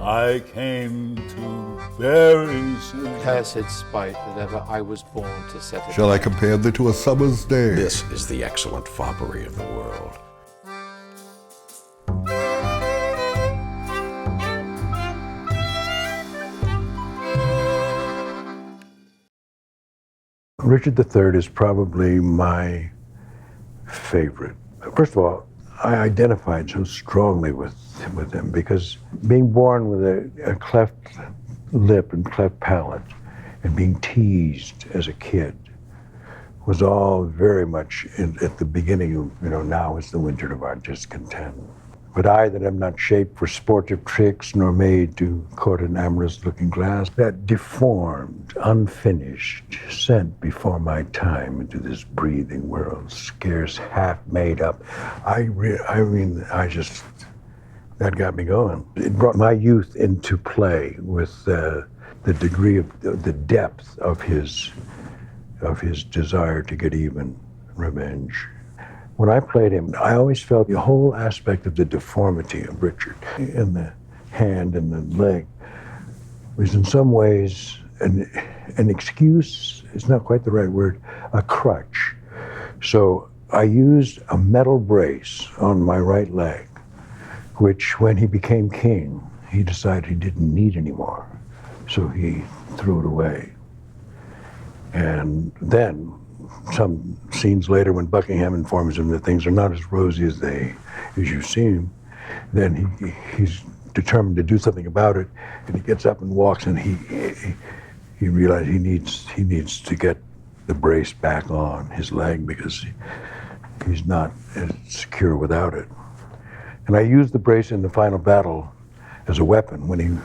I came to bury sin. Cursed spite that ever I was born to set it. Shall I compare thee to a summer's day? This is the excellent foppery of the world. Richard III is probably my favorite. First of all, I identified so strongly with him because being born with a cleft lip and cleft palate and being teased as a kid was all very much at the beginning of, now is the winter of our discontent. But I that am not shaped for sportive tricks, nor made to court an amorous-looking glass, that deformed, unfinished, sent before my time into this breathing world, scarce half made up. That got me going. It brought my youth into play with the degree of the depth of his desire to get even, revenge. When I played him, I always felt the whole aspect of the deformity of Richard in the hand and the leg was in some ways an excuse, it's not quite the right word, a crutch. So I used a metal brace on my right leg, which when he became king, he decided he didn't need anymore. So he threw it away. And then, some scenes later when Buckingham informs him that things are not as rosy as you seem, then he's determined to do something about it, and he gets up and walks, and he realizes he needs to get the brace back on his leg because he's not as secure without it. And I used the brace in the final battle as a weapon when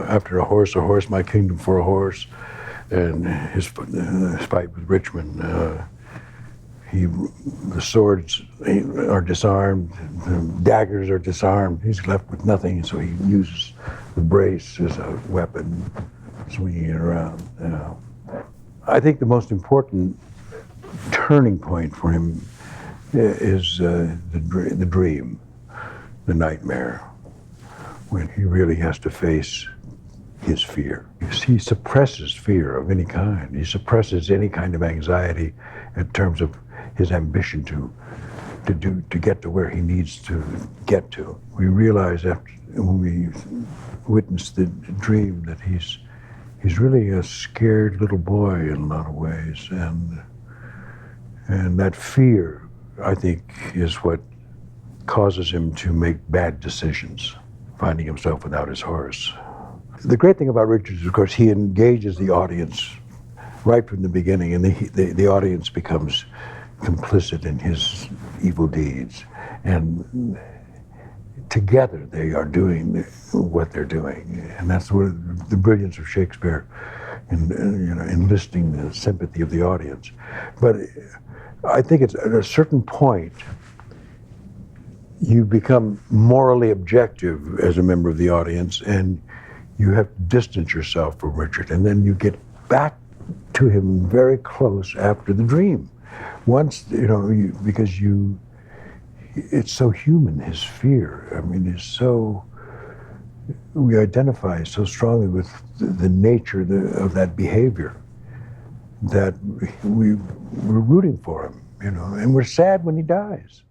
after a horse, my kingdom for a horse, and his fight with Richmond, the swords are disarmed, the daggers are disarmed. He's left with nothing, so he uses the brace as a weapon, swinging it around. I think the most important turning point for him is the dream, the nightmare, when he really has to face his fear. He suppresses fear of any kind. He suppresses any kind of anxiety in terms of his ambition to get to where he needs to get to. We realize when we witness the dream that he's really a scared little boy in a lot of ways, and that fear, I think, is what causes him to make bad decisions, finding himself without his horse. The great thing about Richard is, of course, he engages the audience right from the beginning, and the audience becomes complicit in his evil deeds. And together they are doing what they're doing. And that's where the brilliance of Shakespeare in enlisting the sympathy of the audience. But I think it's at a certain point you become morally objective as a member of the audience, and you have to distance yourself from Richard, and then you get back to him very close after the dream. Once, because it's so human, his fear. I mean, we identify so strongly with the nature of that behavior that we're rooting for him, and we're sad when he dies.